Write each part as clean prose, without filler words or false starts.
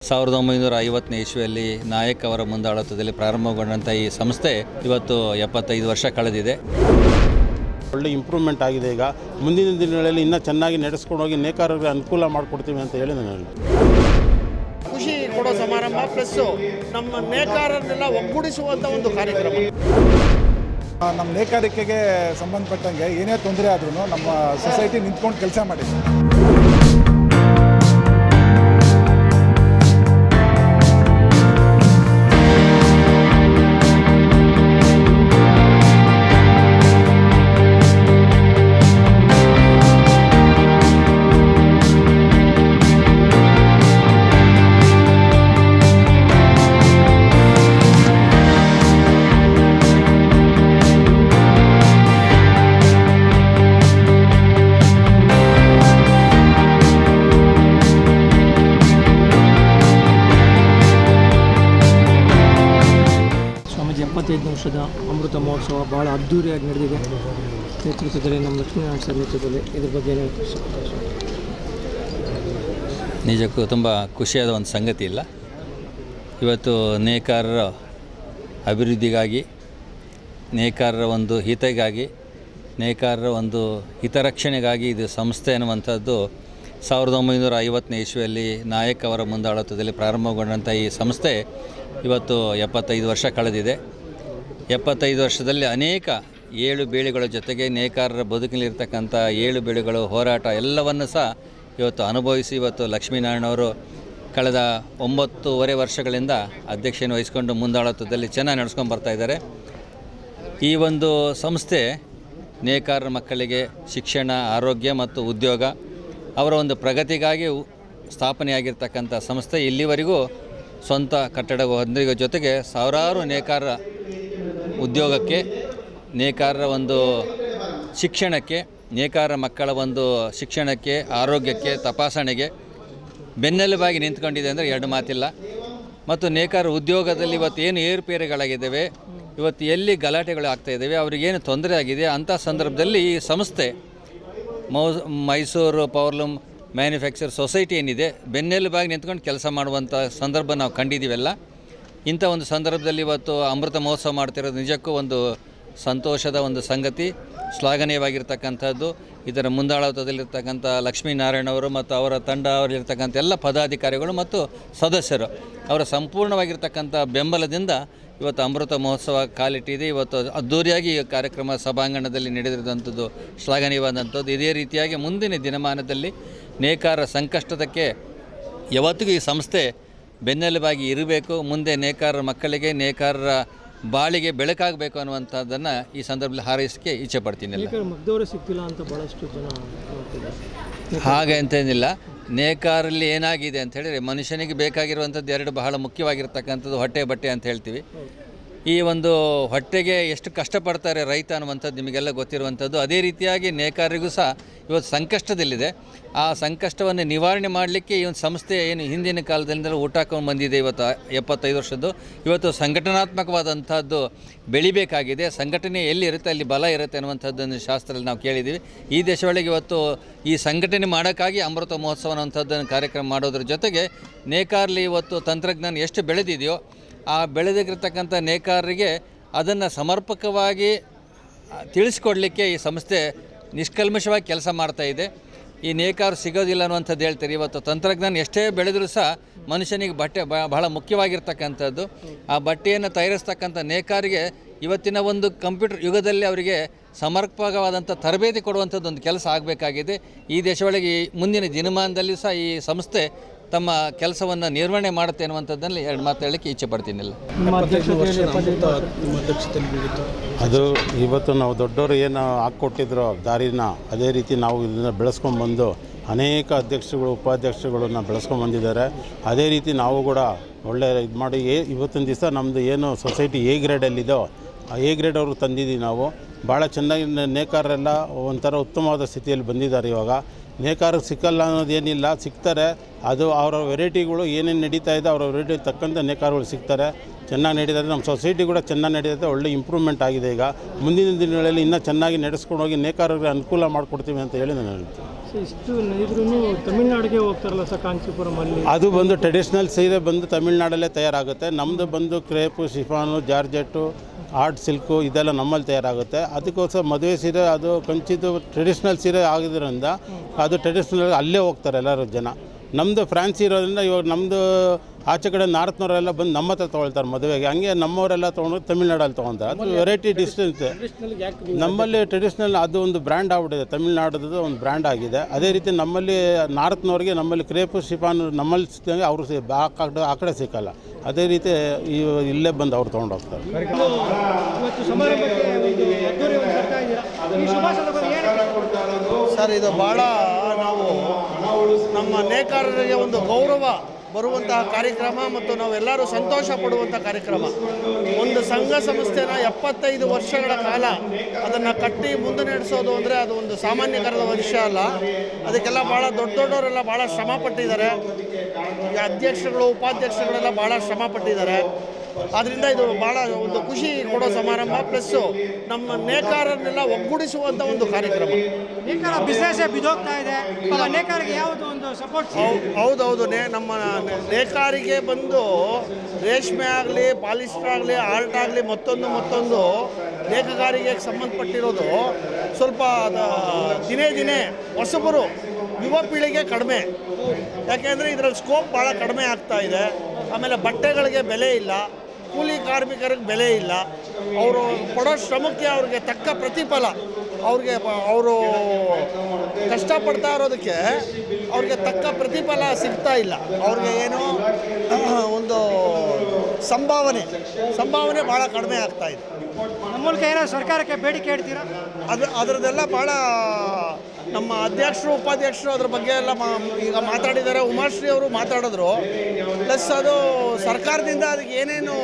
1950ನೇ ಇಸ್ವಿಯಲ್ಲಿ ನಾಯಕ್ ಅವರ ಮುಂದಾಳತ್ವದಲ್ಲಿ ಪ್ರಾರಂಭಗೊಂಡಂಥ ಈ ಸಂಸ್ಥೆ ಇವತ್ತು 75 ವರ್ಷ ಕಳೆದಿದೆ. ಒಳ್ಳೆ ಇಂಪ್ರೂವ್ಮೆಂಟ್ ಆಗಿದೆ. ಈಗ ಮುಂದಿನ ದಿನಗಳಲ್ಲಿ ಇನ್ನೂ ಚೆನ್ನಾಗಿ ನಡೆಸ್ಕೊಂಡು ಹೋಗಿ ನೇಕಾರರಿಗೆ ಅನುಕೂಲ ಮಾಡಿಕೊಡ್ತೀವಿ ಅಂತ ಹೇಳಿ ನಾನು ಖುಷಿ ಕೊಡೋ ಸಮಾರಂಭ ಪ್ಲಸ್ಸು ನಮ್ಮ ನೇಕಾರರನ್ನೆಲ್ಲ ಒಗ್ಗೂಡಿಸುವಂಥ ಒಂದು ಕಾರ್ಯಕ್ರಮ. ನಮ್ಮ ನೇಕಾರಿಕೆಗೆ ಸಂಬಂಧಪಟ್ಟಂಗೆ ಏನೇ ತೊಂದರೆ ಆದ್ರೂ ನಮ್ಮ ಸೊಸೈಟಿ ನಿಂತ್ಕೊಂಡು ಕೆಲಸ ಮಾಡಿದೆ. ಸ್ವಾಮೀಜಿ 75 ವರ್ಷದ ಅಮೃತ ಮಹೋತ್ಸವ ಭಾಳ ಅದ್ಧೂರಿಯಾಗಿ ನಡೆದಿದೆ. ನೇತೃತ್ವದಲ್ಲಿ ನಮ್ಮ ಲಕ್ಷ್ಮೀನಾರಾಯಣ ಸರ್ ನೇತೃತ್ವದಲ್ಲಿ ಇದ್ರ ಬಗ್ಗೆ ನಿಜಕ್ಕೂ ತುಂಬ ಖುಷಿಯಾದ ಒಂದು ಸಂಗತಿ ಇಲ್ಲ. ಇವತ್ತು ನೇಕಾರರ ಅಭಿವೃದ್ಧಿಗಾಗಿ, ನೇಕಾರರ ಒಂದು ಹಿತಗಾಗಿ, ನೇಕಾರರ ಒಂದು ಹಿತರಕ್ಷಣೆಗಾಗಿ ಇದು ಸಂಸ್ಥೆ ಅನ್ನುವಂಥದ್ದು 1950ನೇ ಇಸ್ವಿಯಲ್ಲಿ ನಾಯಕ್ ಅವರ ಮುಂದಾಳತ್ವದಲ್ಲಿ ಪ್ರಾರಂಭಗೊಂಡಂಥ ಈ ಸಂಸ್ಥೆ ಇವತ್ತು 75 ವರ್ಷ ಕಳೆದಿದೆ. 75 ವರ್ಷದಲ್ಲಿ ಅನೇಕ ಏಳು ಬೀಳುಗಳ ಜೊತೆಗೆ ನೇಕಾರರ ಬದುಕಿನಲ್ಲಿರ್ತಕ್ಕಂಥ ಏಳು ಬೀಳುಗಳು ಹೋರಾಟ ಎಲ್ಲವನ್ನು ಸಹ ಇವತ್ತು ಅನುಭವಿಸಿ ಇವತ್ತು ಲಕ್ಷ್ಮೀನಾರಾಯಣವರು ಕಳೆದ 9.5 ವರ್ಷಗಳಿಂದ ಅಧ್ಯಕ್ಷತೆಯನ್ನು ವಹಿಸಿಕೊಂಡು ಮುಂದಾಳತ್ವದಲ್ಲಿ ಚೆನ್ನಾಗಿ ನಡೆಸ್ಕೊಂಡು ಬರ್ತಾಯಿದ್ದಾರೆ. ಈ ಒಂದು ಸಂಸ್ಥೆ ನೇಕಾರರ ಮಕ್ಕಳಿಗೆ ಶಿಕ್ಷಣ, ಆರೋಗ್ಯ ಮತ್ತು ಉದ್ಯೋಗ ಅವರ ಒಂದು ಪ್ರಗತಿಗಾಗಿ ಸ್ಥಾಪನೆಯಾಗಿರ್ತಕ್ಕಂಥ ಸಂಸ್ಥೆ. ಇಲ್ಲಿವರೆಗೂ ಸ್ವಂತ ಕಟ್ಟಡ ಹೊಂದಿದ ಜೊತೆಗೆ ಸಾವಿರಾರು ನೇಕಾರರ ಉದ್ಯೋಗಕ್ಕೆ, ನೇಕಾರರ ಒಂದು ಶಿಕ್ಷಣಕ್ಕೆ, ನೇಕಾರರ ಮಕ್ಕಳ ಒಂದು ಶಿಕ್ಷಣಕ್ಕೆ, ಆರೋಗ್ಯಕ್ಕೆ, ತಪಾಸಣೆಗೆ ಬೆನ್ನೆಲುಬಾಗಿ ನಿಂತ್ಕೊಂಡಿದೆ ಅಂದರೆ ಎರಡು ಮಾತಿಲ್ಲ. ಮತ್ತು ನೇಕಾರರ ಉದ್ಯೋಗದಲ್ಲಿ ಇವತ್ತು ಏನು ಏರುಪೇರುಗಳಾಗಿದ್ದಾವೆ, ಇವತ್ತು ಎಲ್ಲಿ ಗಲಾಟೆಗಳು ಆಗ್ತಾಯಿದ್ದಾವೆ, ಅವರಿಗೇನು ತೊಂದರೆ ಆಗಿದೆ ಅಂಥ ಸಂದರ್ಭದಲ್ಲಿ ಈ ಸಂಸ್ಥೆ ಮೈಸೂರು ಪವರ್ಲೂಮ್ ಮ್ಯಾನುಫ್ಯಾಕ್ಚರ್ ಸೊಸೈಟಿ ಏನಿದೆ ಬೆನ್ನೆಲುಬಾಗಿ ನಿಂತ್ಕೊಂಡು ಕೆಲಸ ಮಾಡುವಂಥ ಸಂದರ್ಭ ನಾವು ಕಂಡಿದ್ದೀವೆಲ್ಲ. ಇಂಥ ಒಂದು ಸಂದರ್ಭದಲ್ಲಿ ಇವತ್ತು ಅಮೃತ ಮಹೋತ್ಸವ ಮಾಡ್ತಿರೋದು ನಿಜಕ್ಕೂ ಒಂದು ಸಂತೋಷದ ಒಂದು ಸಂಗತಿ, ಶ್ಲಾಘನೀಯವಾಗಿರ್ತಕ್ಕಂಥದ್ದು. ಇದರ ಮುಂದಾಳತ್ವದಲ್ಲಿರ್ತಕ್ಕಂಥ ಲಕ್ಷ್ಮೀನಾರಾಯಣವರು ಮತ್ತು ಅವರ ತಂಡ ಅವರಲ್ಲಿರ್ತಕ್ಕಂಥ ಎಲ್ಲ ಪದಾಧಿಕಾರಿಗಳು ಮತ್ತು ಸದಸ್ಯರು ಅವರ ಸಂಪೂರ್ಣವಾಗಿರ್ತಕ್ಕಂಥ ಬೆಂಬಲದಿಂದ ಇವತ್ತು ಅಮೃತ ಮಹೋತ್ಸವ ಕಾಲಿಟ್ಟಿದೆ. ಇವತ್ತು ಅದ್ಧೂರಿಯಾಗಿ ಈ ಕಾರ್ಯಕ್ರಮ ಸಭಾಂಗಣದಲ್ಲಿ ನಡೆದಿರುವಂಥದ್ದು ಶ್ಲಾಘನೀಯವಾದಂಥದ್ದು. ಇದೇ ರೀತಿಯಾಗಿ ಮುಂದಿನ ದಿನಮಾನದಲ್ಲಿ ನೇಕಾರ ಸಂಕಷ್ಟದಕ್ಕೆ ಯಾವತ್ತಿಗೂ ಈ ಸಂಸ್ಥೆ ಬೆನ್ನೆಲುಬಾಗಿ ಇರಬೇಕು. ಮುಂದೆ ನೇಕಾರರ ಮಕ್ಕಳಿಗೆ, ನೇಕಾರರ ಬಾಳಿಗೆ ಬೆಳಕಾಗಬೇಕು ಅನ್ನುವಂಥದ್ದನ್ನು ಈ ಸಂದರ್ಭದಲ್ಲಿ ಹಾರೈಸಕ್ಕೆ ಇಚ್ಛೆ ಪಡ್ತೀನಿ. ಸಿಗ್ತಿಲ್ಲ ಅಂತ ಭಾಳಷ್ಟು ಜನ ಹಾಗೆ ಅಂತೇನಿಲ್ಲ. ನೇಕಾರಲ್ಲಿ ಏನಾಗಿದೆ ಅಂತ ಹೇಳಿದರೆ ಮನುಷ್ಯನಿಗೆ ಬೇಕಾಗಿರುವಂಥದ್ದು ಎರಡು ಬಹಳ ಮುಖ್ಯವಾಗಿರ್ತಕ್ಕಂಥದ್ದು ಹೊಟ್ಟೆ ಬಟ್ಟೆ ಅಂತ ಹೇಳ್ತೀವಿ. ಈ ಒಂದು ಹೊಟ್ಟೆಗೆ ಎಷ್ಟು ಕಷ್ಟಪಡ್ತಾರೆ ರೈತ ಅನ್ನುವಂಥದ್ದು ನಿಮಗೆಲ್ಲ ಗೊತ್ತಿರುವಂಥದ್ದು. ಅದೇ ರೀತಿಯಾಗಿ ನೇಕಾರರಿಗೂ ಸಹ ಇವತ್ತು ಸಂಕಷ್ಟದಲ್ಲಿದೆ. ಆ ಸಂಕಷ್ಟವನ್ನು ನಿವಾರಣೆ ಮಾಡಲಿಕ್ಕೆ ಈ ಒಂದು ಸಂಸ್ಥೆ ಏನು ಹಿಂದಿನ ಕಾಲದಿಂದ ಊಟ ಹಾಕೊಂಡು ಬಂದಿದೆ ಇವತ್ತು 75 ವರ್ಷದ್ದು. ಇವತ್ತು ಸಂಘಟನಾತ್ಮಕವಾದಂಥದ್ದು ಬೆಳಿಬೇಕಾಗಿದೆ. ಸಂಘಟನೆ ಎಲ್ಲಿರುತ್ತೆ ಅಲ್ಲಿ ಬಲ ಇರುತ್ತೆ ಅನ್ನುವಂಥದ್ದನ್ನು ಶಾಸ್ತ್ರದಲ್ಲಿ ನಾವು ಕೇಳಿದ್ದೀವಿ. ಈ ದೇಶದೊಳಗೆ ಇವತ್ತು ಈ ಸಂಘಟನೆ ಮಾಡೋಕ್ಕಾಗಿ ಅಮೃತ ಮಹೋತ್ಸವ ಅನ್ನುವಂಥದ್ದನ್ನು ಕಾರ್ಯಕ್ರಮ ಮಾಡೋದ್ರ ಜೊತೆಗೆ ನೇಕಾರಲಿ ಇವತ್ತು ತಂತ್ರಜ್ಞಾನ ಎಷ್ಟು ಬೆಳೆದಿದೆಯೋ ಆ ಬೆಳೆದಿರ್ತಕ್ಕಂಥ ನೇಕಾರರಿಗೆ ಅದನ್ನು ಸಮರ್ಪಕವಾಗಿ ತಿಳಿಸ್ಕೊಡ್ಲಿಕ್ಕೆ ಈ ಸಂಸ್ಥೆ ನಿಷ್ಕಲ್ಮಶವಾಗಿ ಕೆಲಸ ಮಾಡ್ತಾಯಿದೆ. ಈ ನೇಕಾರ ಸಿಗೋದಿಲ್ಲ ಅನ್ನುವಂಥದ್ದು ಹೇಳ್ತಾರೆ. ಇವತ್ತು ತಂತ್ರಜ್ಞಾನ ಎಷ್ಟೇ ಬೆಳೆದರೂ ಸಹ ಮನುಷ್ಯನಿಗೆ ಬಟ್ಟೆ ಬಹಳ ಮುಖ್ಯವಾಗಿರ್ತಕ್ಕಂಥದ್ದು. ಆ ಬಟ್ಟೆಯನ್ನು ತಯಾರಿಸ್ತಕ್ಕಂಥ ನೇಕಾರಿಗೆ ಇವತ್ತಿನ ಒಂದು ಕಂಪ್ಯೂಟರ್ ಯುಗದಲ್ಲಿ ಅವರಿಗೆ ಸಮರ್ಪಕವಾದಂಥ ತರಬೇತಿ ಕೊಡುವಂಥದ್ದು ಒಂದು ಕೆಲಸ ಆಗಬೇಕಾಗಿದೆ. ಈ ದೇಶದೊಳಗೆ ಮುಂದಿನ ದಿನಮಾನದಲ್ಲಿ ಸಹ ಈ ಸಂಸ್ಥೆ ತಮ್ಮ ಕೆಲಸವನ್ನು ನಿರ್ವಹಣೆ ಮಾಡುತ್ತೆ ಅನ್ನುವಂಥದ್ದನ್ನು ಎರಡು ಮಾತು ಹೇಳಲಿಕ್ಕೆ ಇಚ್ಛೆ ಪಡ್ತೀನಿಲ್ಲ. ಅದು ಇವತ್ತು ನಾವು ದೊಡ್ಡವರು ಏನು ಹಾಕ್ಕೊಟ್ಟಿದ್ರು ದಾರಿನ, ಅದೇ ರೀತಿ ನಾವು ಇದನ್ನು ಬೆಳೆಸ್ಕೊಂಡ್ಬಂದು ಅನೇಕ ಅಧ್ಯಕ್ಷಗಳು, ಉಪಾಧ್ಯಕ್ಷಗಳನ್ನ ಬೆಳೆಸ್ಕೊಂಡ್ಬಂದಿದ್ದಾರೆ. ಅದೇ ರೀತಿ ನಾವು ಕೂಡ ಒಳ್ಳೆ ಇದು ಮಾಡಿ ಇವತ್ತಿನ ದಿವಸ ನಮ್ಮದು ಏನು ಸೊಸೈಟಿ ಎ ಗ್ರೇಡಲ್ಲಿದೋ ಆ ಎ ಗ್ರೇಡ್ ಅವರು ತಂದಿದ್ದೀವಿ ನಾವು. ಭಾಳ ಚೆನ್ನಾಗಿ ನೇಕಾರರೆಲ್ಲ ಒಂಥರ ಉತ್ತಮವಾದ ಸ್ಥಿತಿಯಲ್ಲಿ ಬಂದಿದ್ದಾರೆ. ಇವಾಗ ನೇಕಾರಕ್ಕೆ ಸಿಕ್ಕಲ್ಲ ಅನ್ನೋದೇನಿಲ್ಲ, ಸಿಗ್ತಾರೆ. ಅದು ಅವರ ವೆರೈಟಿಗಳು ಏನೇನು ನಡೀತಾ ಇದೆ ಅವರ ವೆರೈಟಿ ತಕ್ಕಂಥ ನೇಕಾರಗಳು ಸಿಗ್ತಾರೆ. ಚೆನ್ನಾಗಿ ನಡೀತಾ ಇದೆ. ನಮ್ಮ ಸೊಸೈಟಿ ಕೂಡ ಚೆನ್ನಾಗಿ ನಡೀತಾ ಇದೆ. ಒಳ್ಳೆ ಇಂಪ್ರೂವ್ಮೆಂಟ್ ಆಗಿದೆ. ಈಗ ಮುಂದಿನ ದಿನಗಳಲ್ಲಿ ಇನ್ನೂ ಚೆನ್ನಾಗಿ ನಡೆಸ್ಕೊಂಡು ಹೋಗಿ ನೇಕಾರರಿಗೆ ಅನುಕೂಲ ಮಾಡಿಕೊಡ್ತೀವಿ ಅಂತ ಹೇಳಿ ನಾನು ಹೇಳ್ತೀನಿ. ಇಷ್ಟು ಇದ್ರೂ ತಮಿಳ್ನಾಡಿಗೆ ಹೋಗ್ತಾರಲ್ಲ ಸರ್, ಕಾಂಚೀಪುರಮಲ್ಲಿ ಅದು ಬಂದು ಟ್ರೆಡಿಷ್ನಲ್ ಸೀರೆ ಬಂದು ತಮಿಳ್ನಾಡಲ್ಲೇ ತಯಾರಾಗುತ್ತೆ. ನಮ್ಮದು ಬಂದು crepe, chiffon, georgette, art silk ಇದೆಲ್ಲ ನಮ್ಮಲ್ಲಿ ತಯಾರಾಗುತ್ತೆ. ಅದಕ್ಕೋಸ್ಕರ ಮದುವೆ ಸೀರೆ ಅದು ಕಂಚಿದು ಟ್ರೆಡಿಷ್ನಲ್ ಸೀರೆ ಆಗಿದ್ದರಿಂದ ಅದು ಟ್ರೆಡಿಷ್ನಲ್ ಅಲ್ಲೇ ಹೋಗ್ತಾರೆ ಎಲ್ಲರೂ ಜನ. ನಮ್ಮದು ಫ್ಯಾನ್ಸಿ ಇರೋದ್ರಿಂದ ಇವಾಗ ನಮ್ಮದು ಆಚೆ ಕಡೆ ನಾರ್ತ್ನವರೆಲ್ಲ ಬಂದು ನಮ್ಮ ಹತ್ರ ತೊಗೊಳ್ತಾರೆ ಮದುವೆಗೆ. ಹಂಗೆ ನಮ್ಮವರೆಲ್ಲ ತೊಗೊಂಡು ತಮಿಳ್ನಾಡಲ್ಲಿ ತೊಗೊತಾರೆ. ಅದು ವೆರೈಟಿ ಡಿಸ್ಟೆನ್ಸ್ ನಮ್ಮಲ್ಲಿ ಟ್ರೆಡಿಷ್ನಲ್ ಅದು ಒಂದು ಬ್ರ್ಯಾಂಡ್ ಆಗ್ಬಿಟ್ಟಿದೆ. ತಮಿಳ್ನಾಡದು ಒಂದು ಬ್ರ್ಯಾಂಡ್ ಆಗಿದೆ. ಅದೇ ರೀತಿ ನಮ್ಮಲ್ಲಿ ನಾರ್ತ್ನವ್ರಿಗೆ ನಮ್ಮಲ್ಲಿ ಕ್ರೇಪು, ಶಿಫಾನು ನಮ್ಮಲ್ಲಿ ಸಿಕ್ಕಂಗೆ ಅವರು ಆ ಕಡೆ ಸಿಕ್ಕಲ್ಲ. ಅದೇ ರೀತಿ ಇಲ್ಲೇ ಬಂದು ಅವ್ರು ತೊಗೊಂಡು ಹೋಗ್ತಾರೆ. ಸರ್, ಇದು ಭಾಳ ನಾವು ನಮ್ಮ ನೇಕಾರರಿಗೆ ಒಂದು ಗೌರವ ಬರುವಂತಹ ಕಾರ್ಯಕ್ರಮ ಮತ್ತು ನಾವೆಲ್ಲರೂ ಸಂತೋಷ ಪಡುವಂಥ ಕಾರ್ಯಕ್ರಮ. ಒಂದು ಸಂಘ ಸಂಸ್ಥೆನ 75 ವರ್ಷಗಳ ಕಾಲ ಅದನ್ನು ಕಟ್ಟಿ ಮುಂದೆ ನಡೆಸೋದು ಅಂದರೆ ಅದು ಒಂದು ಸಾಮಾನ್ಯಕರದ ವಿಷಯ ಅಲ್ಲ. ಅದಕ್ಕೆಲ್ಲ ಭಾಳ ದೊಡ್ಡವರೆಲ್ಲ ಭಾಳ ಶ್ರಮ ಪಟ್ಟಿದ್ದಾರೆ. ಅಧ್ಯಕ್ಷಗಳು, ಉಪಾಧ್ಯಕ್ಷಗಳೆಲ್ಲ ಭಾಳ ಶ್ರಮ ಪಟ್ಟಿದ್ದಾರೆ. ಆದ್ದರಿಂದ ಇದು ಭಾಳ ಒಂದು ಖುಷಿ ಕೊಡೋ ಸಮಾರಂಭ. ಪ್ಲಸ್ಸು ನಮ್ಮ ನೇಕಾರರನ್ನೆಲ್ಲ ಒಗ್ಗೂಡಿಸುವಂಥ ಒಂದು ಕಾರ್ಯಕ್ರಮ. ನೇಕಾರ ಬಿಸ್ನೆಸ್ ಬಿದ್ದೋಗ್ತಾ ಇದೆ, ನೇಕಾರಿಗೆ ಯಾವುದು ಒಂದು ಸಪೋರ್ಟ್? ಹೌದೌದು. ನಮ್ಮ ನೇಕಾರಿಗೆ ಬಂದು ರೇಷ್ಮೆ ಆಗಲಿ, ಪಾಲಿಸ್ಟರ್ ಆಗಲಿ, ಆರ್ಟ್ ಆಗಲಿ, ಮತ್ತೊಂದು ನೇಕಾರಿಕೆಗೆ ಸಂಬಂಧಪಟ್ಟಿರೋದು ಸ್ವಲ್ಪ ದಿನೇ ದಿನೇ ಹೊಸಬರು ಯುವ ಪೀಳಿಗೆ ಕಡಿಮೆ. ಯಾಕೆಂದರೆ ಇದರಲ್ಲಿ ಸ್ಕೋಪ್ ಭಾಳ ಕಡಿಮೆ ಆಗ್ತಾ ಇದೆ. ಆಮೇಲೆ ಬಟ್ಟೆಗಳಿಗೆ ಬೆಲೆ ಇಲ್ಲ, ಕೂಲಿ ಕಾರ್ಮಿಕರಿಗೆ ಬೆಲೆ ಇಲ್ಲ. ಅವರು ಪಡೋ ಶ್ರಮಕ್ಕೆ ಅವ್ರಿಗೆ ತಕ್ಕ ಪ್ರತಿಫಲ, ಅವರು ಕಷ್ಟಪಡ್ತಾ ಇರೋದಕ್ಕೆ ಅವ್ರಿಗೆ ತಕ್ಕ ಪ್ರತಿಫಲ ಸಿಗ್ತಾ ಇಲ್ಲ. ಅವ್ರಿಗೆ ಏನೋ ಒಂದು ಸಂಭಾವನೆ ಭಾಳ ಕಡಿಮೆ ಆಗ್ತಾ ಇದೆ. ನಮ್ಮ ಮೂಲಕ ಏನೋ ಸರ್ಕಾರಕ್ಕೆ ಬೇಡಿಕೆ ಇಡ್ತೀರಾ? ಅದರದ್ದೆಲ್ಲ ಭಾಳ ನಮ್ಮ ಅಧ್ಯಕ್ಷರು, ಉಪಾಧ್ಯಕ್ಷರು ಅದ್ರ ಬಗ್ಗೆ ಎಲ್ಲ ಈಗ ಮಾತಾಡಿದ್ದಾರೆ. ಉಮಾಶ್ರೀ ಅವರು ಮಾತಾಡಿದ್ರು. ಪ್ಲಸ್ ಅದು ಸರ್ಕಾರದಿಂದ ಅದಕ್ಕೆ ಏನೇನು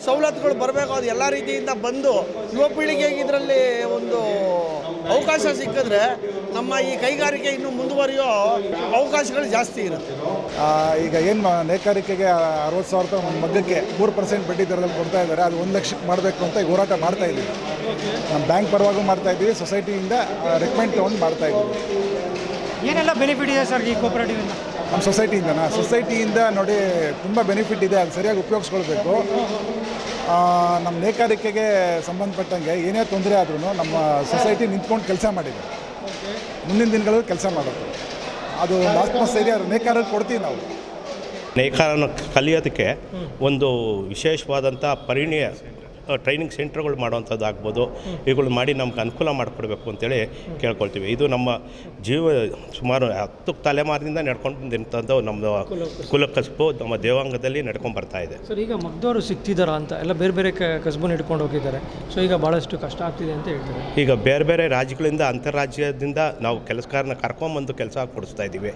ಸವಲತ್ತುಗಳು ಬರಬೇಕು ಅದು ಎಲ್ಲ ರೀತಿಯಿಂದ ಬಂದು ಯುವ ಪೀಳಿಗೆಗೆ ಇದರಲ್ಲಿ ಒಂದು ಅವಕಾಶ ಸಿಕ್ಕಿದ್ರೆ ನಮ್ಮ ಈ ಕೈಗಾರಿಕೆ ಇನ್ನೂ ಮುಂದುವರಿಯೋ ಅವಕಾಶಗಳು ಜಾಸ್ತಿ ಇರುತ್ತೆ. ಈಗ ಏನು ನೇಕಾರಿಕೆಗೆ 60,000 ರೂಪಾಯಿ ಒಂದು ಮಗ್ಗಕ್ಕೆ 3% ಬಡ್ಡಿ ದರದಲ್ಲಿ ಕೊಡ್ತಾ ಇದ್ದಾರೆ. ಅದು 1 ಲಕ್ಷಕ್ಕೆ ಮಾಡಬೇಕು ಅಂತ ಈಗ ಹೋರಾಟ ಮಾಡ್ತಾ ಇದ್ದೀವಿ. ನಮ್ಮ ಬ್ಯಾಂಕ್ ಪರವಾಗೂ ಮಾಡ್ತಾ ಇದ್ದೀವಿ, ಸೊಸೈಟಿಯಿಂದ ರೆಕಮೆಂಡ್ ತೊಗೊಂಡು ಮಾಡ್ತಾ ಇದ್ದೀವಿ. ಏನೆಲ್ಲ ಬೆನಿಫಿಟ್ ಇದೆ ಸರ್ ಈ ಕೋಆಪರೇಟಿವಿಂದ? ನಮ್ಮ ಸೊಸೈಟಿಯಿಂದ ನೋಡಿ ತುಂಬ ಬೆನಿಫಿಟ್ ಇದೆ. ಅದು ಸರಿಯಾಗಿ ಉಪಯೋಗಿಸ್ಕೊಳ್ಬೇಕು. ನಮ್ಮ ನೇಕಾರಿಕೆಗೆ ಸಂಬಂಧಪಟ್ಟಂಗೆ ಏನೇ ತೊಂದರೆ ಆದ್ರೂ ನಮ್ಮ ಸೊಸೈಟಿ ನಿಂತ್ಕೊಂಡು ಕೆಲಸ ಮಾಡಿದೆ. ಮುಂದಿನ ದಿನಗಳಲ್ಲಿ ಕೆಲಸ ಮಾಡುತ್ತೆ. ಅದು ಒಂದು ಆತ್ಮಸ್ಥೈರ್ಯ ನೇಕಾರರಿಗೆ ಕೊಡ್ತೀವಿ ನಾವು. ನೇಕಾರನ ಕಲಿಯೋದಕ್ಕೆ ಒಂದು ವಿಶೇಷವಾದಂಥ ಟ್ರೈನಿಂಗ್ ಸೆಂಟರ್ಗಳು ಮಾಡುವಂಥದ್ದು ಆಗ್ಬೋದು. ಇವುಗಳು ಮಾಡಿ ನಮ್ಗೆ ಅನುಕೂಲ ಮಾಡಿಕೊಡ್ಬೇಕು ಅಂತೇಳಿ ಕೇಳ್ಕೊಳ್ತೀವಿ. ಇದು ನಮ್ಮ ಸುಮಾರು 10 ತಲೆಮಾರಿನಿಂದ ನಡ್ಕೊಂಡು ಬಂದಿರೋಂಥದ್ದು ನಮ್ಮದು ಕುಲಕಸಬು ನಮ್ಮ ದೇವಾಂಗದಲ್ಲಿ ನಡ್ಕೊಂಡು ಬರ್ತಾ ಇದೆ. ಸರ್, ಈಗ ಮಗ್ದವರು ಸಿಗ್ತಿದ್ದಾರಾ ಅಂತ ಎಲ್ಲ ಬೇರೆ ಕಸಬನ್ನು ಹಿಡ್ಕೊಂಡು ಹೋಗಿದ್ದಾರೆ. ಸೊ ಈಗ ಭಾಳಷ್ಟು ಕಷ್ಟ ಆಗ್ತಿದೆ ಅಂತ ಹೇಳ್ತಾರೆ. ಈಗ ಬೇರೆ ರಾಜ್ಯಗಳಿಂದ, ಅಂತರ್ರಾಜ್ಯದಿಂದ ನಾವು ಕೆಲಸಗಾರನ ಕರ್ಕೊಂಬಂದು ಕೆಲಸ ಕೊಡಿಸ್ತಾ ಇದ್ದೀವಿ.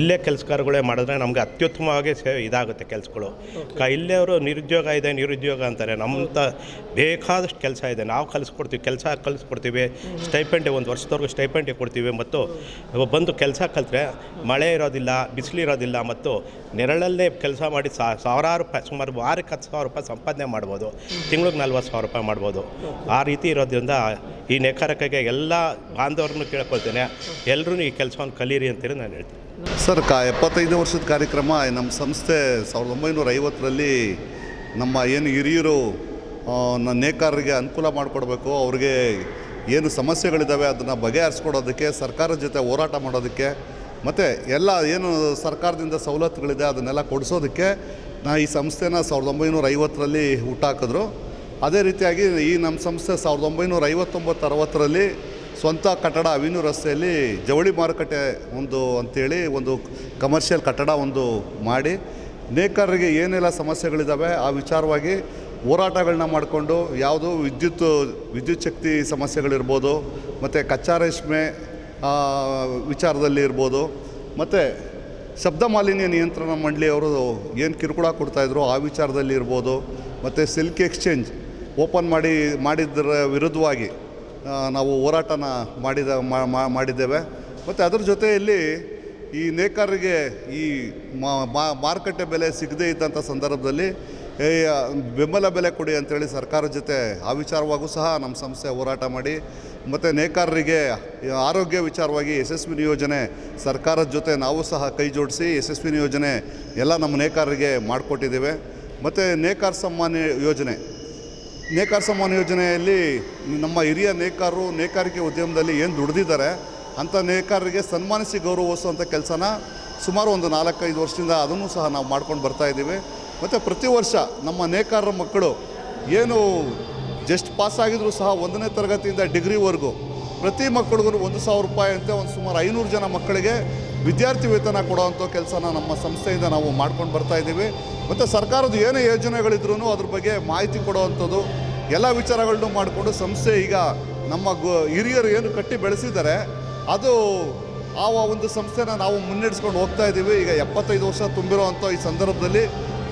ಇಲ್ಲೇ ಕೆಲಸಗಾರಗಳೇ ಮಾಡಿದ್ರೆ ನಮಗೆ ಅತ್ಯುತ್ತಮವಾಗಿ ಇದಾಗುತ್ತೆ ಕೆಲಸಗಳು. ಇಲ್ಲೇ ಅವರು ನಿರುದ್ಯೋಗ ಅಂತಾರೆ. ನಮ್ಮಂಥ ಬೇಕಾದಷ್ಟು ಕೆಲಸ ಇದೆ. ನಾವು ಕಲಿಸ್ಕೊಡ್ತೀವಿ. ಸ್ಟೈಪೆಂಡ್ 1 ವರ್ಷದವರೆಗೂ ಸ್ಟೈಪೆಂಡ್ ಕೊಡ್ತೀವಿ. ಮತ್ತು ಬಂದು ಕೆಲಸ ಕಲಿತ್ರೆ ಮಳೆ ಇರೋದಿಲ್ಲ, ಬಿಸಿಲಿರೋದಿಲ್ಲ, ಮತ್ತು ನೆರಳಲ್ಲೇ ಕೆಲಸ ಮಾಡಿ ಸಾವಿರಾರು ರೂಪಾಯಿ, ಸುಮಾರು ವಾರಕ್ಕೆ 10,000 ರೂಪಾಯಿ ಸಂಪಾದನೆ ಮಾಡ್ಬೋದು. ತಿಂಗಳಿಗೆ 40,000 ರೂಪಾಯಿ ಮಾಡ್ಬೋದು. ಆ ರೀತಿ ಇರೋದ್ರಿಂದ ಈ ನೇಕಾರಿಕೆಗೆ ಎಲ್ಲ ಬಾಂಧವರನ್ನು ಕೇಳ್ಕೊಳ್ತೇನೆ, ಎಲ್ಲರೂ ಈ ಕೆಲಸವನ್ನು ಕಲೀರಿ ಅಂತೇಳಿ ನಾನು ಹೇಳ್ತೀನಿ. ಸರ್, 75 ವರ್ಷದ ಕಾರ್ಯಕ್ರಮ ನಮ್ಮ ಸಂಸ್ಥೆ 1950ರಲ್ಲಿ ನಮ್ಮ ಏನು ಹಿರಿಯರು ನೇಕಾರರಿಗೆ ಅನುಕೂಲ ಮಾಡಿಕೊಡ್ಬೇಕು, ಅವ್ರಿಗೆ ಏನು ಸಮಸ್ಯೆಗಳಿದ್ದಾವೆ ಅದನ್ನು ಬಗೆಹರಿಸ್ಕೊಡೋದಕ್ಕೆ, ಸರ್ಕಾರದ ಜೊತೆ ಹೋರಾಟ ಮಾಡೋದಕ್ಕೆ, ಮತ್ತು ಎಲ್ಲ ಏನು ಸರ್ಕಾರದಿಂದ ಸವಲತ್ತುಗಳಿದೆ ಅದನ್ನೆಲ್ಲ ಕೊಡಿಸೋದಕ್ಕೆ ಈ ಸಂಸ್ಥೆನ 1950ರಲ್ಲಿ ಹುಟ್ಟಾಕಿದ್ರು. ಅದೇ ರೀತಿಯಾಗಿ ಈ ನಮ್ಮ ಸಂಸ್ಥೆ 1959-60ರಲ್ಲಿ ಸ್ವಂತ ಕಟ್ಟಡ ಅವಿನ್ಯೂ ರಸ್ತೆಯಲ್ಲಿ ಜವಳಿ ಮಾರುಕಟ್ಟೆ ಅಂಥೇಳಿ ಒಂದು ಕಮರ್ಷಿಯಲ್ ಕಟ್ಟಡ ಮಾಡಿ ನೇಕಾರರಿಗೆ ಏನೆಲ್ಲ ಸಮಸ್ಯೆಗಳಿದ್ದಾವೆ ಆ ವಿಚಾರವಾಗಿ ಹೋರಾಟಗಳನ್ನ ಮಾಡಿಕೊಂಡು, ಯಾವುದು ವಿದ್ಯುತ್ ಶಕ್ತಿ ಸಮಸ್ಯೆಗಳಿರ್ಬೋದು, ಮತ್ತು ಕಚ್ಚಾ ರೇಷ್ಮೆ ವಿಚಾರದಲ್ಲಿ ಇರ್ಬೋದು, ಮತ್ತು ಶಬ್ದ ಮಾಲಿನ್ಯ ನಿಯಂತ್ರಣ ಮಂಡಳಿಯವರು ಏನು ಕಿರುಕುಳ ಕೊಡ್ತಾಯಿದ್ರು ಆ ವಿಚಾರದಲ್ಲಿ ಇರ್ಬೋದು, ಮತ್ತು ಸಿಲ್ಕ್ ಎಕ್ಸ್ಚೇಂಜ್ ಓಪನ್ ಮಾಡಿದ್ದರ ವಿರುದ್ಧವಾಗಿ ನಾವು ಹೋರಾಟನ ಮಾಡಿದ್ದೇವೆ. ಮತ್ತು ಅದರ ಜೊತೆಯಲ್ಲಿ ಈ ನೇಕಾರರಿಗೆ ಈ ಮಾರುಕಟ್ಟೆ ಬೆಲೆ ಸಿಗದೇ ಇದ್ದಂಥ ಸಂದರ್ಭದಲ್ಲಿ ಬೆಂಬಲ ಬೆಲೆ ಕೊಡಿ ಅಂತೇಳಿ ಸರ್ಕಾರದ ಜೊತೆ ಆ ವಿಚಾರವಾಗೂ ಸಹ ನಮ್ಮ ಸಂಸ್ಥೆ ಹೋರಾಟ ಮಾಡಿ, ಮತ್ತು ನೇಕಾರರಿಗೆ ಆರೋಗ್ಯ ವಿಚಾರವಾಗಿ ಯಶಸ್ವಿನಿ ಯೋಜನೆ ಸರ್ಕಾರದ ಜೊತೆ ನಾವು ಸಹ ಕೈ ಜೋಡಿಸಿ ಯಶಸ್ವಿನಿ ಯೋಜನೆ ಎಲ್ಲ ನಮ್ಮ ನೇಕಾರರಿಗೆ ಮಾಡಿಕೊಟ್ಟಿದ್ದೇವೆ. ಮತ್ತು ನೇಕಾರ ಸಮ್ಮಾನ ಯೋಜನೆಯಲ್ಲಿ ನಮ್ಮ ಹಿರಿಯ ನೇಕಾರರು ನೇಕಾರಿಕೆ ಉದ್ಯಮದಲ್ಲಿ ಏನು ದುಡಿದಿದ್ದಾರೆ ಅಂಥ ನೇಕಾರರಿಗೆ ಸನ್ಮಾನಿಸಿ ಗೌರವಿಸುವಂಥ ಕೆಲಸನ ಸುಮಾರು ಒಂದು 4-5 ವರ್ಷದಿಂದ ಅದನ್ನು ಸಹ ನಾವು ಮಾಡ್ಕೊಂಡು ಬರ್ತಾಯಿದ್ದೀವಿ. ಮತ್ತು ಪ್ರತಿ ವರ್ಷ ನಮ್ಮ ನೇಕಾರರ ಮಕ್ಕಳು ಏನು ಜಸ್ಟ್ ಪಾಸ್ ಆಗಿದ್ರು ಸಹ 1ನೇ ತರಗತಿಯಿಂದ ಡಿಗ್ರಿವರೆಗೂ ಪ್ರತಿ ಮಕ್ಕಳಿಗೂ 1,000 ರೂಪಾಯಿ ಅಂತ ಒಂದು ಸುಮಾರು 500 ಜನ ಮಕ್ಕಳಿಗೆ ವಿದ್ಯಾರ್ಥಿ ವೇತನ ಕೊಡೋವಂಥ ಕೆಲಸನ ನಮ್ಮ ಸಂಸ್ಥೆಯಿಂದ ನಾವು ಮಾಡ್ಕೊಂಡು ಬರ್ತಾಯಿದ್ದೀವಿ. ಮತ್ತು ಸರ್ಕಾರದ ಏನೇ ಯೋಜನೆಗಳಿದ್ರೂ ಅದ್ರ ಬಗ್ಗೆ ಮಾಹಿತಿ ಕೊಡುವಂಥದ್ದು ಎಲ್ಲ ವಿಚಾರಗಳನ್ನೂ ಮಾಡಿಕೊಂಡು ಸಂಸ್ಥೆ ಈಗ ನಮ್ಮ ಹಿರಿಯರು ಏನು ಕಟ್ಟಿ ಬೆಳೆಸಿದ್ದಾರೆ ಅದು ಆ ಒಂದು ಸಂಸ್ಥೆನ ನಾವು ಮುನ್ನಡೆಸ್ಕೊಂಡು ಹೋಗ್ತಾ ಇದ್ದೀವಿ. ಈಗ 75 ವರ್ಷ ತುಂಬಿರೋವಂಥ ಈ ಸಂದರ್ಭದಲ್ಲಿ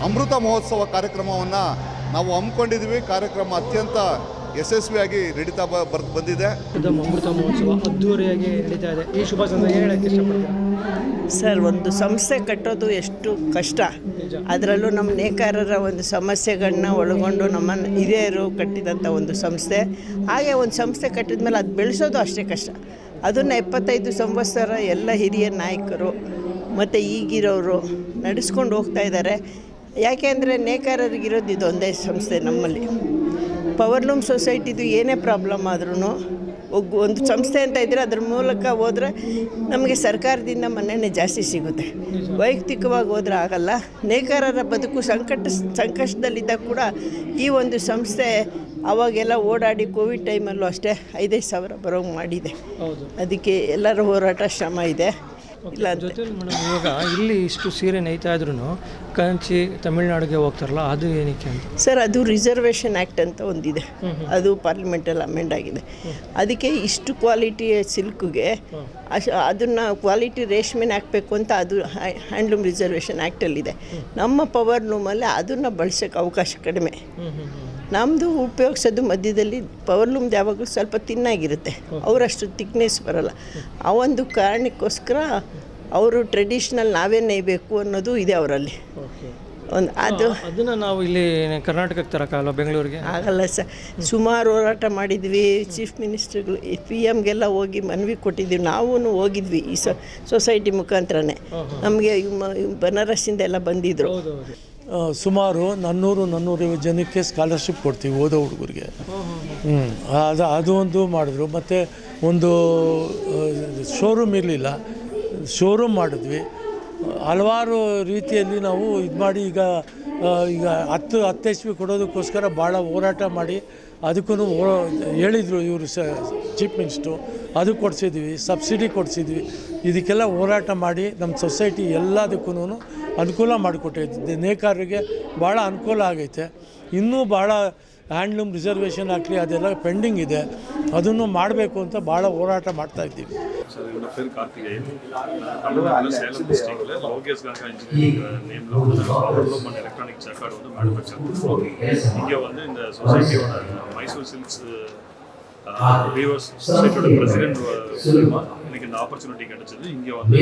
ಅಮೃತ ಮಹೋತ್ಸವ ಕಾರ್ಯಕ್ರಮವನ್ನು ನಾವು ಹಮ್ಮಿಕೊಂಡಿದ್ದೀವಿ. ಕಾರ್ಯಕ್ರಮ ಅತ್ಯಂತ ಯಶಸ್ವಿಯಾಗಿ ನಡೀತಾ ಬಂದಿದೆ. ಅಮೃತ ಮಹೋತ್ಸವ ಅದ್ದೂರಿಯಾಗಿ ನಡೀತಾ ಇದೆ. ಈ ಶುಭ ಸಂದರ್ಭ ಏನು ಹೇಳಕ್ಕೆ ಇಷ್ಟಪಡ್ತೀರಾ? ಸರ್, ಒಂದು ಸಂಸ್ಥೆ ಕಟ್ಟೋದು ಎಷ್ಟು ಕಷ್ಟ, ಅದರಲ್ಲೂ ನಮ್ಮ ನೇಕಾರರ ಒಂದು ಸಮಸ್ಯೆಗಳನ್ನ ಒಳಗೊಂಡು ನಮ್ಮ ಹಿರಿಯರು ಕಟ್ಟಿದಂಥ ಒಂದು ಸಂಸ್ಥೆ. ಹಾಗೆ ಒಂದು ಸಂಸ್ಥೆ ಕಟ್ಟಿದ ಮೇಲೆ ಅದು ಬೆಳೆಸೋದು ಅಷ್ಟೇ ಕಷ್ಟ. ಅದನ್ನು 75 ಸಂವತ್ಸರ ಎಲ್ಲ ಹಿರಿಯ ನಾಯಕರು ಮತ್ತು ಈಗಿರೋರು ನಡೆಸ್ಕೊಂಡು ಹೋಗ್ತಾ ಇದ್ದಾರೆ. ಯಾಕೆಂದರೆ ನೇಕಾರರಿಗಿರೋದು ಇದೊಂದೇ ಸಂಸ್ಥೆ ನಮ್ಮಲ್ಲಿ. ಪವರ್ಲೂಮ್ ಸೊಸೈಟಿದು ಏನೇ ಪ್ರಾಬ್ಲಮ್ ಆದ್ರೂ ಒಂದು ಸಂಸ್ಥೆ ಅಂತ ಇದ್ದರೆ ಅದ್ರ ಮೂಲಕ ಹೋದರೆ ನಮಗೆ ಸರ್ಕಾರದಿಂದ ಮನ್ನಣೆ ಜಾಸ್ತಿ ಸಿಗುತ್ತೆ. ವೈಯಕ್ತಿಕವಾಗಿ ಹೋದ್ರೆ ಆಗಲ್ಲ. ನೇಕಾರರ ಬದುಕು ಸಂಕಷ್ಟದಲ್ಲಿದ್ದಾಗ ಕೂಡ ಈ ಒಂದು ಸಂಸ್ಥೆ ಅವಾಗೆಲ್ಲ ಓಡಾಡಿ ಕೋವಿಡ್ ಟೈಮಲ್ಲೂ ಅಷ್ಟೇ 5,000 ಸಾವಿರ ಬರೋಂಗೆ ಮಾಡಿದೆ. ಅದಕ್ಕೆ ಎಲ್ಲರ ಹೋರಾಟ ಶ್ರಮ ಇದೆ. ಇಲ್ಲ ಜೊತೆ ಮೇಡಮ್, ಇವಾಗ ಇಲ್ಲಿ ಇಷ್ಟು ಸೀರೆ ನೇಯ್ತಾ ಇದ್ರೂ ಕಂಚಿ ತಮಿಳ್ನಾಡಿಗೆ ಹೋಗ್ತಾರಲ್ಲ, ಅದು ಏನಕ್ಕೆ ಅಂತ? ಸರ್, ಅದು ರಿಸರ್ವೇಷನ್ ಆ್ಯಕ್ಟ್ ಅಂತ ಒಂದಿದೆ. ಅದು ಪಾರ್ಲಿಮೆಂಟಲ್ಲಿ ಅಮೆಂಡ್ ಆಗಿದೆ. ಅದಕ್ಕೆ ಇಷ್ಟು ಕ್ವಾಲಿಟಿ ಸಿಲ್ಕ್ಗೆ ಅದನ್ನು ಕ್ವಾಲಿಟಿ ರೇಷ್ಮೆನ ಹಾಕಬೇಕು ಅಂತ ಅದು ಹ್ಯಾಂಡ್ಲೂಮ್ ರಿಸರ್ವೇಷನ್ ಆ್ಯಕ್ಟಲ್ಲಿದೆ. ನಮ್ಮ ಪವರ್ ಲೂಮಲ್ಲಿ ಅದನ್ನು ಬಳಸೋಕ್ಕೆ ಅವಕಾಶ ಕಡಿಮೆ. ನಮ್ಮದು ಉಪಯೋಗಿಸೋದು ಮಧ್ಯದಲ್ಲಿ ಪವರ್ಲೂಮ್ದು ಯಾವಾಗಲೂ ಸ್ವಲ್ಪ ತಿನ್ನಾಗಿರುತ್ತೆ, ಅವರಷ್ಟು ತಿಕ್ನೆಸ್ ಬರೋಲ್ಲ. ಆ ಒಂದು ಕಾರಣಕ್ಕೋಸ್ಕರ ಅವರು ಟ್ರೆಡಿಷ್ನಲ್ ನಾವೇ ನೇಯಬೇಕು ಅನ್ನೋದು ಇದೆ ಅವರಲ್ಲಿ. ಅದನ್ನು ನಾವು ಇಲ್ಲಿ ಕರ್ನಾಟಕಕ್ಕೆ ತರೋಕ್ಕಾಗಲ್ಲ, ಬೆಂಗಳೂರಿಗೆ ಆಗಲ್ಲ ಸರ್. ಸುಮಾರು ಹೋರಾಟ ಮಾಡಿದ್ವಿ. ಚೀಫ್ ಮಿನಿಸ್ಟರ್ಗಳು PM ಗೆಲ್ಲ ಹೋಗಿ ಮನವಿ ಕೊಟ್ಟಿದ್ದೀವಿ. ನಾವೂ ಹೋಗಿದ್ವಿ ಈ ಸೊಸೈಟಿ ಮುಖಾಂತರನೇ. ನಮಗೆ ಬನಾರಸ್ಸಿಂದ ಎಲ್ಲ ಬಂದಿದ್ದರು. ಸುಮಾರು 400-450 ಜನಕ್ಕೆ ಸ್ಕಾಲರ್ಶಿಪ್ ಕೊಡ್ತೀವಿ ಓದೋ ಹುಡುಗರಿಗೆ. ಅದು ಒಂದು ಮಾಡಿದ್ರು. ಮತ್ತು ಒಂದು ಶೋರೂಮ್ ಇರಲಿಲ್ಲ, ಶೋರೂಮ್ ಮಾಡಿದ್ವಿ. ಹಲವಾರು ರೀತಿಯಲ್ಲಿ ನಾವು ಇದು ಮಾಡಿ ಈಗ 10 HP ಕೊಡೋದಕ್ಕೋಸ್ಕರ ಭಾಳ ಹೋರಾಟ ಮಾಡಿ ಅದಕ್ಕೂ ಹೇಳಿದರು ಇವರು ಚೀಫ್ ಮಿನಿಸ್ಟ್ರು. ಅದು ಕೊಡಿಸಿದ್ವಿ, ಸಬ್ಸಿಡಿ ಕೊಡಿಸಿದ್ವಿ. ಇದಕ್ಕೆಲ್ಲ ಹೋರಾಟ ಮಾಡಿ ನಮ್ಮ ಸೊಸೈಟಿ ಎಲ್ಲದಕ್ಕೂ ಅನುಕೂಲ ಮಾಡಿಕೊಟ್ಟಿದ್ದೆ. ನೇಕಾರರಿಗೆ ಭಾಳ ಅನುಕೂಲ ಆಗೈತೆ. ಇನ್ನೂ ಭಾಳ ಹ್ಯಾಂಡ್ಲೂಮ್ ರಿಸರ್ವೇಷನ್ ಆಗಲಿ ಅದೆಲ್ಲ ಪೆಂಡಿಂಗ್ ಇದೆ. ಅದನ್ನು ಮಾಡಬೇಕು ಅಂತ ಭಾಳ ಹೋರಾಟ ಮಾಡ್ತಾಯಿದ್ದೀವಿ. சார், என்னோட பேர் கார்த்திகேயன். தமிழ்நாட்டில் சேலம் டிஸ்ட்ரிக்டில் லோகேஷ் கங்கா இன்ஜினியரிங் நேமில் வந்து பவர்லூம் அண்ட் எலக்ட்ரானிக் ஜக்கார்டு வந்து மேனுஃபேக்சர் பண்ணுறோம். இங்கே வந்து இந்த சொசைட்டியோட மைசூர் சில்க்ஸ் வீவர்ஸ் சொசைட்டியோட பிரசிடென்ட் மூலமாக எனக்கு இந்த ஆப்பர்ச்சுனிட்டி கிடச்சிது. இங்கே வந்து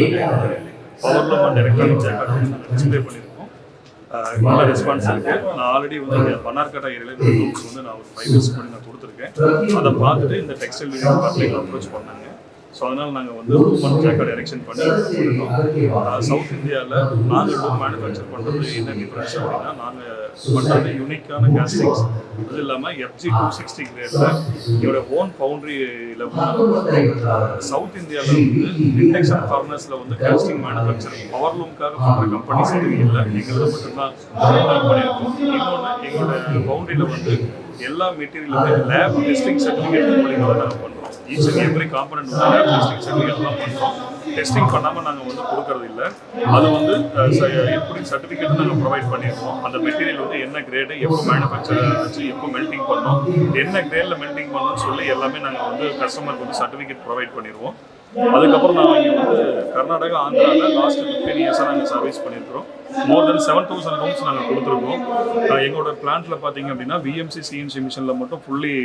பவர்லூம் அண்ட் எலக்ட்ரானிக் ஜக்கார்டு வந்து நாங்கள் டிஸ்பிளே பண்ணியிருக்கோம். நல்ல ரெஸ்பான்ஸ் இருக்குது. நான் ஆல்ரெடி வந்து இங்கே பன்னார்கட்டா ஏரியாவில் இந்த ரூம்ஸ் வந்து நான் ஒரு 5 years முன்னாடி நான் கொடுத்துருக்கேன். அதை பார்த்துட்டு இந்த டெக்ஸ்டைல் யூனியன் பார்த்து அப்ரோச் பண்ணாங்க. ஸோ அதனால் நாங்கள் வந்து ரூம் அண்ட் ஜாக்கெட் எரெக்ஷன் பண்ணி கொடுத்தோம். சவுத் இந்தியாவில் நாங்கள் ரூம் மேனுஃபேக்சர் பண்ணுறது என்ன டிஃப்ரென்ஸ் அப்படின்னா, நாங்கள் பண்ணுறது யூனிக்கான கேஸ்டிங்ஸ். அது இல்லாமல் FG 260 கிரேடில் என்னோட ஓன் ஃபவுண்ட்ரியில் சவுத் இந்தியாவில் வந்து இண்டக்ஷன் ஃபர்னஸில் வந்து கேஸ்டிங் மேனுஃபேக்சர் பவர்லூமுக்காக பண்ணுற கம்பெனிஸ் எதுவும் இல்லை. எங்களது மட்டும்தான் பண்ணியிருக்கோம். இன்னொன்று, எங்களோட ஃபவுண்ட்ரியில் வந்து எல்லா மெட்டீரியலுமே லேப் டெஸ்டிங் சர்டிஃபிகேட் மூலியமாக தான் நாங்கள் பண்ணுறோம். ஈச் அண்ட் எவ்ரி காம்பனண்ட் வந்து லேப் டெஸ்டிங் சர்டிஃபிகேட் தான் பண்ணுறோம். டெஸ்டிங் பண்ணாமல் நாங்கள் வந்து கொடுக்கறது இல்லை. அது வந்து எப்படி சர்டிஃபிகேட் நாங்கள் ப்ரொவைட் பண்ணியிருக்கோம். அந்த மெட்டீரியல் வந்து என்ன கிரேடு, எப்போ மேனுஃபேக்சர் ஆச்சு, எப்போ மெல்டிங் பண்ணோம், என்ன கிரேடில் மெல்டிங் பண்ணோம்னு சொல்லி எல்லாமே நாங்கள் வந்து கஸ்டமருக்கு வந்து சர்டிஃபிகேட் ப்ரொவைட் பண்ணிடுவோம். அதுக்கப்புறம் நாங்கள் இங்கே வந்து கர்நாடகா, ஆந்திராவில் லாஸ்ட் 15 years நாங்கள் சர்வீஸ் பண்ணியிருக்கிறோம். மோர் தென் 7000 ரூம்ஸ் நாங்கள் கொடுத்துருக்கோம். எங்களோட பிளான்ட்டில் பார்த்தீங்க அப்படின்னா VMC CNC மிஷினில் மட்டும் ஃபுல்லி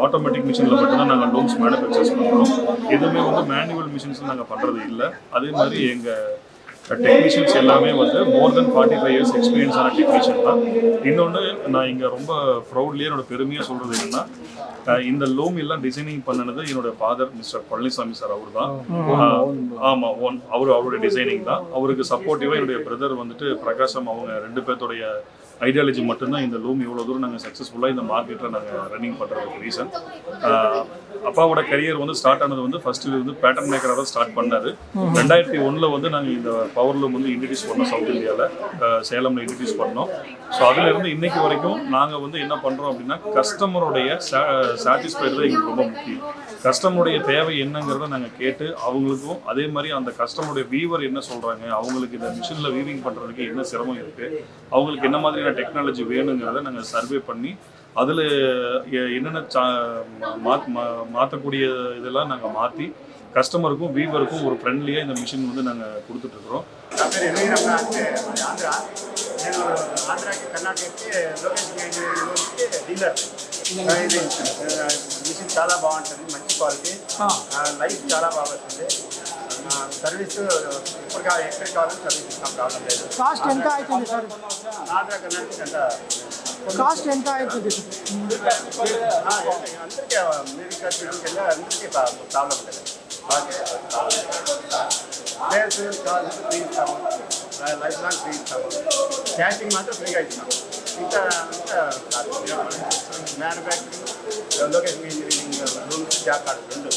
ஆட்டோமேட்டிக் மிஷினில் மட்டும்தான் நாங்கள் லூம்ஸ் மேனுஃபேக்சர்ஸ் பண்ணுறோம். எதுவுமே வந்து மேனுவல் மிஷின்ஸ் நாங்கள் பண்ணுறது இல்லை. அதே மாதிரி எங்கள் டெக்னீஷியன்ஸ் எல்லாமே வந்து மோர் தென் 45 இயர்ஸ் எக்ஸ்பீரியன்ஸான டெக்னீஷியன் தான். இன்னொன்று நான் இங்கே ரொம்ப ப்ரௌட்லியே என்னோட பெருமையாக சொல்கிறது என்னென்னா, இந்த லூம் எல்லாம் டிசைனிங் பண்ணினது என்னோட ஃபாதர் மிஸ்டர் பழனிசாமி சார். அவர் தான் ஆமாம், அவருடைய டிசைனிங் தான். அவருக்கு சப்போர்ட்டிவாக என்னுடைய பிரதர் வந்துட்டு பிரகாஷம், அவங்க 2 பேர்த்தோடைய ஐடியாலஜி மட்டும்தான் இந்த லூம் இவ்வளோ தூரம் நாங்கள் சக்ஸஸ்ஃபுல்லாக இந்த மார்க்கெட்டில் நாங்கள் ரன்னிங் பண்ணுறதுக்கு ரீசன். அப்பாவோட கரியர் வந்து ஸ்டார்ட் ஆனது வந்து ஃபஸ்ட்டு வந்து பேட்டர்ன் மேக்கராக தான் ஸ்டார்ட் பண்ணார். 2001 வந்து நாங்கள் இந்த பவர் லூம் வந்து இன்ட்ரடியூஸ் பண்ணோம் சவுத் இந்தியாவில், சேலமில் இன்ட்ரடியூஸ் பண்ணோம். ஸோ அதிலிருந்து இன்னைக்கு வரைக்கும் நாங்கள் வந்து என்ன பண்ணுறோம் அப்படின்னா, கஸ்டமருடைய சாட்டிஸ்ஃபைடு தான் எங்களுக்கு ரொம்ப முக்கியம். கஸ்டமருடைய தேவை என்னங்கிறத நாங்கள் கேட்டு அவங்களுக்கும், அதே மாதிரி அந்த கஸ்டமருடைய வீவர் என்ன சொல்கிறாங்க, அவங்களுக்கு இந்த மிஷினில் வீவிங் பண்ணுறதுக்கு என்ன சிரமம் இருக்குது, அவங்களுக்கு என்ன மாதிரியான டெக்னாலஜி வேணுங்கிறத நாங்கள் சர்வே பண்ணி அதில் என்னென்ன மாற்றக்கூடிய இதெல்லாம் நாங்கள் மாற்றி கஸ்டமருக்கும் வீவருக்கும் ஒரு ஃப்ரெண்ட்லியாக இந்த மிஷின் வந்து நாங்கள் கொடுத்துட்ருக்குறோம். ఆంధ్రాకి కర్ణాటకకి లొకేషన్ డీలర్. మిషన్ చాలా బాగుంటుంది, మంచి క్వాలిటీ, లైఫ్ చాలా బాగా వస్తుంది. సర్వీస్ ఇప్పుడు ఎక్కడ కావాలని సర్వీస్ ఇస్తాం, ప్రాబ్లం లేదు. కాస్ట్ ఎంత అవుతుంది సార్? ఆంధ్ర కర్ణాటక అంత కాస్ట్ ఎంత అవుతుంది? అందరికీ మిడిల్ క్లాస్ పీపుల్కి అందరికీ ప్రాబ్లం ఉంటుంది. సేల్స్ కావాలంటే ఫ్రీ ఇస్తాము, లైఫ్ లాంగ్ ఫ్రీ ఇస్తాము. క్యాషింగ్ మాత్రం ఫ్రీగా ఇస్తాము. ఇంకా manufacturing, location engineering, rooms, job card 2